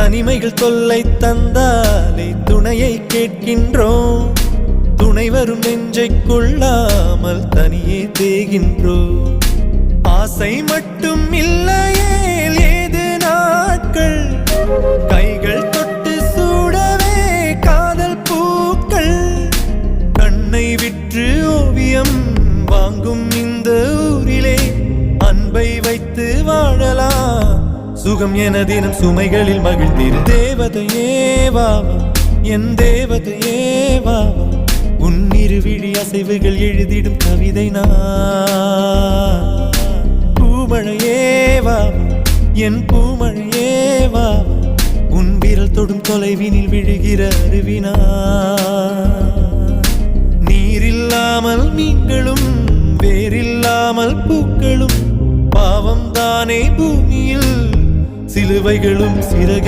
தனிமைகள் தொல்லை தந்தாலே துணையை கேட்கின்றோம். துணை வரும் நெஞ்சை கொள்ளாமல் தனியே தேகின்றோம். ஆசை மட்டும் இல்லையே ஏது நாட்கள், கைகள் தொட்டு சூடவே காதல் பூக்கள். கண்ணை விற்று ஓவியம் வாங்கும் இந்த ஊரிலே அன்பை வைத்து வாழலாம். சுகம் என தினம் சுமைகளில் மகிழ்ந்திரு. தேவதையே வாவா, என் தேவதையே வாவா, உன் இருவிழி அசைவுகள் எழுதிடும் கவிதை நான். பூமழையே வாவா, என் பூமழையே வாவா, உன் விரல் தொடும் தொலைவினில் விழுகிற அருவினா. நீரில்லாமல் மீன்களும் வேறில்லாமல் பூக்களும் பாவம் தானே பூமியில் சிலுவைகளும் சிறக